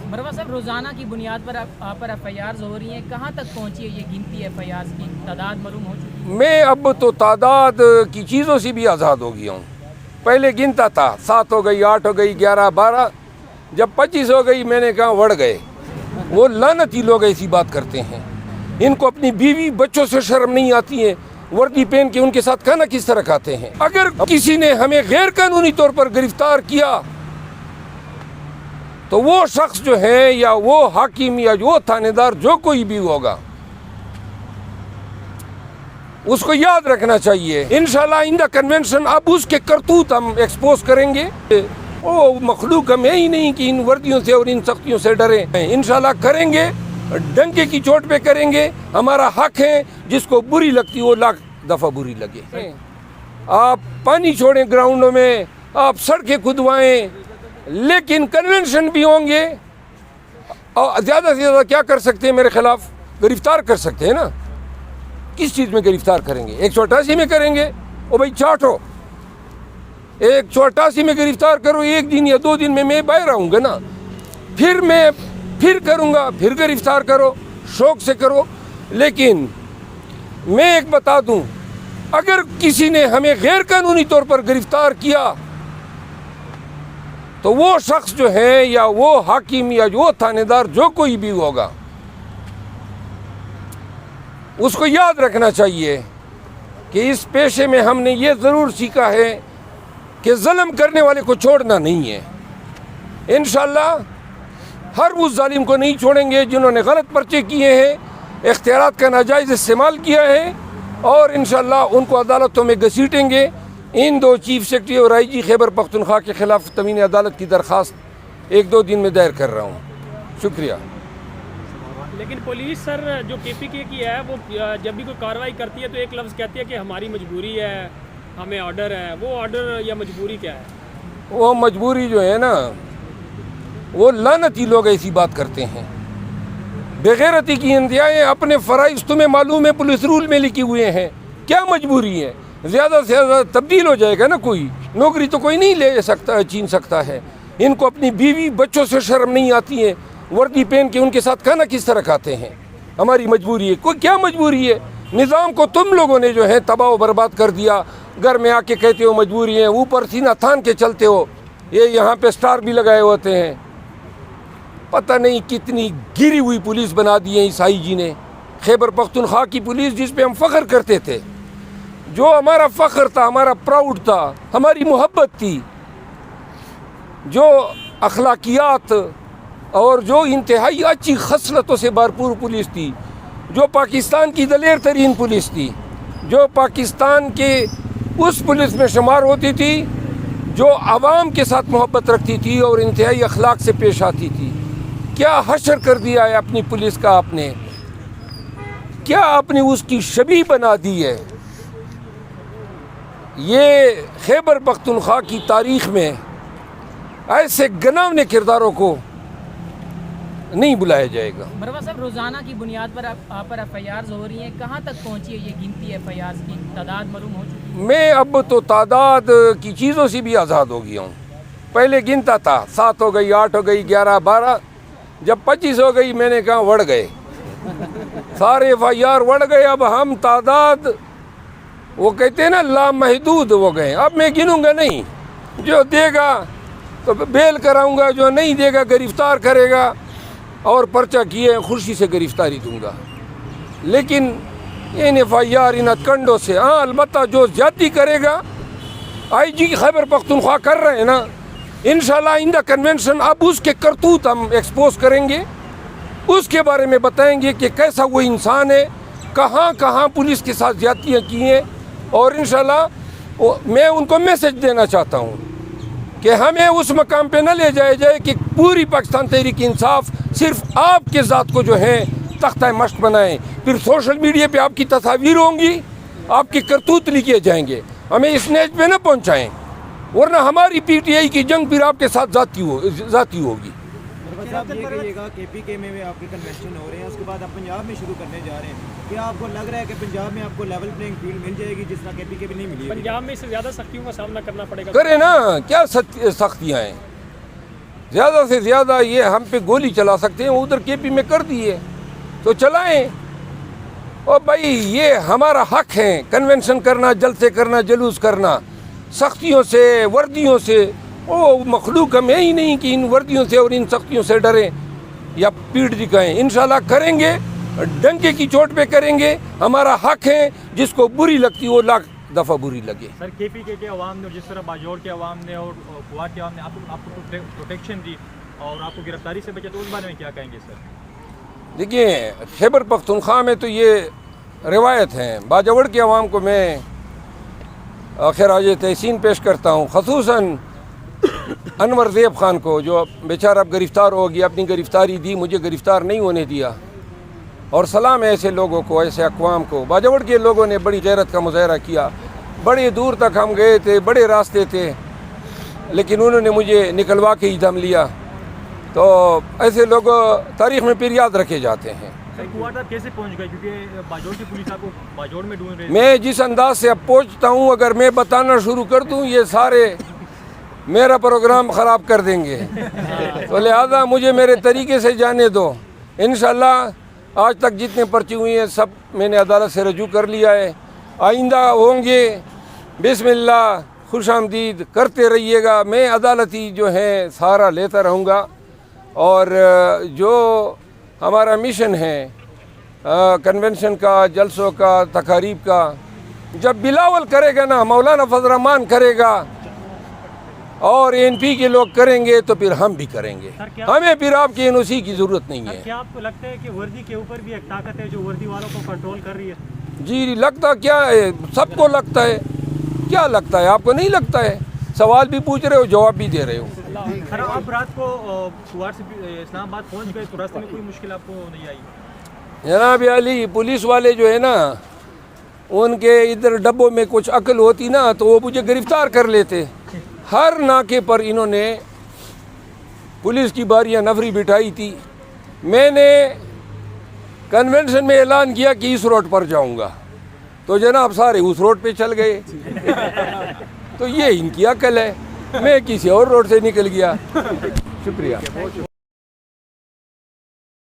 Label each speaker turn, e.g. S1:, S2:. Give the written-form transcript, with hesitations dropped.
S1: मरवा साहब, रोज़ाना की बुनियाद पर आप पर FIRs हो रही हैं, कहाँ तक पहुँची है ये गिनती FIRs की? तादाद मालूम हो चुकी है?
S2: मैं अब तो तादाद की चीज़ों से भी आज़ाद हो गया हूँ। पहले गिनता था, 7 हो गई, 8 हो गई, 11, 12, जब 25 हो गई मैंने कहा बढ़ गए। वो लानती लोग ऐसी बात करते हैं, इनको अपनी बीवी बच्चों से शर्म नहीं आती है, वर्दी पहन के उनके साथ खाना किस तरह खाते हैं। अगर किसी ने हमें गैर कानूनी तौर पर गिरफ्तार किया तो वो शख्स जो है या वो हाकिम या वो थानेदार जो कोई भी होगा उसको याद रखना चाहिए। इंशाल्लाह इन द कन्वेंशन अब उसके करतूत हम एक्सपोज करेंगे। वो मखलूक हम है ही नहीं कि इन वर्दियों से और इन सख्तियों से डरे। इंशाल्लाह करेंगे, डंके की चोट पे करेंगे। हमारा हक है, जिसको बुरी लगती वो लाख दफ़ा बुरी लगे। आप पानी छोड़ें ग्राउंडों में, आप सड़कें खुदवाएं, लेकिन कन्वेंशन भी होंगे। और ज़्यादा से ज़्यादा क्या कर सकते हैं मेरे खिलाफ? गिरफ्तार कर सकते हैं ना। किस चीज़ में गिरफ्तार करेंगे? 188 में करेंगे? ओ भाई चाटो, 188 में गिरफ्तार करो, 1 दिन या 2 दिन में मैं बाहर आऊँगा ना। फिर मैं फिर करूँगा, फिर गिरफ्तार करो, शौक से करो। लेकिन मैं एक बता दूँ, अगर किसी ने हमें गैर कानूनी तौर पर गिरफ्तार किया तो वो शख्स जो है या वो हाकिम या वो थानेदार जो कोई भी होगा उसको याद रखना चाहिए कि इस पेशे में हमने ये ज़रूर सीखा है कि ज़ुल्म करने वाले को छोड़ना नहीं है। इंशाअल्लाह हर उस जालिम को नहीं छोड़ेंगे जिन्होंने गलत पर्चे किए हैं, इख्तियारात का नाजायज़ इस्तेमाल किया है, और इंशाअल्लाह उनको अदालतों में घसीटेंगे। इन 2 चीफ सेक्रेटरी और IG खैबर पख्तूनख्वा के ख़िलाफ़ तमीन अदालत की दरख्वास्त 1-2 दिन में दायर कर रहा हूँ। शुक्रिया।
S3: लेकिन पुलिस सर जो KPK की है वो जब भी कोई कार्रवाई करती है तो एक लफ्ज़ कहती है कि हमारी मजबूरी है, हमें ऑर्डर है। वो ऑर्डर या मजबूरी क्या है?
S2: वो मजबूरी जो है ना, वो लानती लोग ऐसी बात करते हैं। बेगैरती की इंतहाएँ, अपने फ़राइज़ तुम्हें मालूम है पुलिस रूल में लिखे हुए हैं। क्या मजबूरी है? ज़्यादा से ज़्यादा तब्दील हो जाएगा ना। कोई नौकरी तो कोई नहीं ले सकता, छीन सकता है। इनको अपनी बीवी बच्चों से शर्म नहीं आती है, वर्दी पहन के उनके साथ खाना किस तरह खाते हैं। हमारी मजबूरी है? कोई क्या मजबूरी है? निज़ाम को तुम लोगों ने जो है तबाह बर्बाद कर दिया। घर में आके कहते हो मजबूरी है, ऊपर सीना थान के चलते हो। ये यहाँ पे स्टार भी लगाए होते हैं। पता नहीं कितनी गिरी हुई पुलिस बना दी है इस IG ने। खैबर पख्तूनख्वा की पुलिस जिस पे हम फ़ख्र करते थे, जो हमारा फ़ख्र था, हमारा प्राउड था, हमारी मोहब्बत थी, जो अखलाकियात और जो इंतहाई अच्छी खसलतों से भरपूर पुलिस थी, जो पाकिस्तान की दलेर तरीन पुलिस थी, जो पाकिस्तान के उस पुलिस में शुमार होती थी जो आवाम के साथ मोहब्बत रखती थी और इंतहाई अखलाक से पेश आती थी। क्या हशर कर दिया है अपनी पुलिस का आपने, क्या आपने उसकी शबीह बना दी है। ये खैबर पख्तूनख्वा की तारीख़ में ऐसे गनावने किरदारों को नहीं बुलाया जाएगा।
S1: मरवा साहब, रोज़ाना की बुनियाद पर आप पर FIRs हो रही हैं, कहाँ तक पहुँची है ये गिनती FIRs की? तादाद मालूम हो चुकी है?
S2: मैं अब तो तादाद की चीज़ों से भी आज़ाद हो गया हूँ। पहले गिनता था, 7 हो गई, 8 हो गई, 11, 12, जब 25 हो गई मैंने कहा बढ़ गए। सारे FIR बढ़ गए। अब हम तादाद, वो कहते हैं ना, लामहदूद हो गए। अब मैं गिनूंगा नहीं, जो देगा तो बेल कराऊंगा, जो नहीं देगा गिरफ्तार करेगा और पर्चा किए खुशी से गिरफ्तारी दूंगा। लेकिन इन FIR इन कंडों से, हाँ अलबत्ता जो ज्यादती करेगा, IG खैबर पख्तूनख्वा कर रहे हैं ना, इंशाल्लाह इन द कन्वेंशन अब उसके करतूत हम एक्सपोज करेंगे। उसके बारे में बताएंगे कि कैसा वो इंसान है, कहाँ कहाँ पुलिस के साथ ज्यादतियाँ की हैं। और इंशाल्लाह मैं उनको मैसेज देना चाहता हूँ कि हमें उस मकाम पे न ले जाया जाए कि पूरी पाकिस्तान तहरीक इंसाफ सिर्फ आपके ज़ात को जो है तख्ता मश्क बनाएं। फिर सोशल मीडिया पे आपकी तस्वीर होंगी, आपके करतूत लिखे जाएंगे। हमें इस नेज पे न पहुँचाएँ, वरना हमारी PTI की जंग फिर आपके साथ ज़ाती होगी।
S4: साहब ये कहिएगा KPK में भी आपके कन्वेंशन हो रहे हैं, उसके बाद आप पंजाब में शुरू करने जा रहे हैं, क्या आपको लग रहा है कि पंजाब में आपको लेवल प्लेइंग फील्ड मिल जाएगी जिस तरह KPK में नहीं मिली?
S3: पंजाब में इससे ज़्यादा सख्तियों का सामना करना पड़ेगा।
S2: करे ना, क्या सख्तियाँ हैं? زیادہ سے زیادہ یہ ہم پہ گولی چلا سکتے ہیں، ادھر کے پی میں کر دیے تو چلائیں۔ اور بھائی یہ ہمارا حق ہے کنونشن کرنا، جلسے کرنا، جلوس کرنا، سختیوں سے، وردیوں سے۔ وہ مخلوق ہم ہے ہی نہیں کہ ان وردیوں سے اور ان سختیوں سے ڈریں یا پیٹ دکھائیں۔ انشاءاللہ کریں گے، ڈنکے کی چوٹ پہ کریں گے، ہمارا حق ہے۔ جس کو بری لگتی وہ لاکھ دفعہ بری لگے۔
S5: سر کے پی کے عوام نے اور جس طرح باجوڑ کے عوام نے اور کوات کے عوام نے آپ کو پروٹیکشن دی اور آپ کو گرفتاری سے بچا، تو اس بارے میں کیا کہیں گے سر؟
S2: دیکھیے خیبر پختونخوا میں تو یہ روایت ہے، باجوڑ کے عوام کو میں خراج تحسین پیش کرتا ہوں، خصوصاً انور زیب خان کو جو بیچارہ اب گرفتار ہو گیا، اپنی گرفتاری دی، مجھے گرفتار نہیں ہونے دیا۔ اور سلام ہے ایسے لوگوں کو، ایسے اقوام کو۔ باجوڑ کے لوگوں نے بڑی غیرت کا مظاہرہ کیا، بڑے دور تک ہم گئے تھے، بڑے راستے تھے، لیکن انہوں نے مجھے نکلوا کے ہی دم لیا۔ تو ایسے لوگ تاریخ میں پھر یاد رکھے جاتے ہیں۔
S5: سر کوات آپ کیسے پہنچ گئے؟ کیونکہ باجوڑ کی پولیس آپ کو باجوڑ میں ڈھونڈ رہی ہے۔
S2: میں جس انداز سے اب پہنچتا ہوں، اگر میں بتانا شروع کر دوں یہ سارے میرا پروگرام خراب کر دیں گے، تو لہذا مجھے میرے طریقے سے جانے دو۔ انشاءاللہ آج تک جتنے پرچے ہوئے ہیں سب میں نے عدالت سے رجوع کر لیا ہے، آئندہ ہوں گے۔ بسم اللہ، خوش آمدید کرتے رہیے گا۔ میں عدالتی جو ہے سہارا لیتا رہوں گا، اور جو ہمارا مشن ہے کنونشن کا، جلسوں کا، تقاریب کا، جب بلاول کرے گا نا، مولانا فضل الرحمان کرے گا اور این پی کے لوگ کریں گے تو پھر ہم بھی کریں گے۔ ہمیں پھر آپ کی این او سی کی ضرورت نہیں ہے۔
S5: کیا آپ کو لگتا ہے کہ وردی کے اوپر بھی ایک طاقت ہے جو وردی والوں کو کنٹرول کر رہی ہے؟
S2: جی لگتا کیا ہے، سب کو لگتا ہے۔ کیا لگتا ہے؟ آپ کو نہیں لگتا ہے؟ سوال بھی پوچھ رہے ہو، جواب بھی دے رہے ہو۔
S5: سر آپ رات کو کوات سے اسلام آباد پہنچ گئے تو راستے میں کوئی مشکل آپ کو نہیں آئی؟
S2: جناب علی، پولیس والے جو ہے نا، ان کے ادھر ڈبوں میں کچھ عقل ہوتی نا تو وہ مجھے گرفتار کر لیتے۔ ہر ناکے پر انہوں نے پولیس کی باریاں نفری بٹھائی تھی۔ میں نے کنونشن میں اعلان کیا کہ اس روڈ پر جاؤں گا، تو جناب سارے اس روڈ پہ چل گئے۔ تو یہ ان کی عقل ہے، میں کسی اور روڈ سے نکل گیا۔ شکریہ۔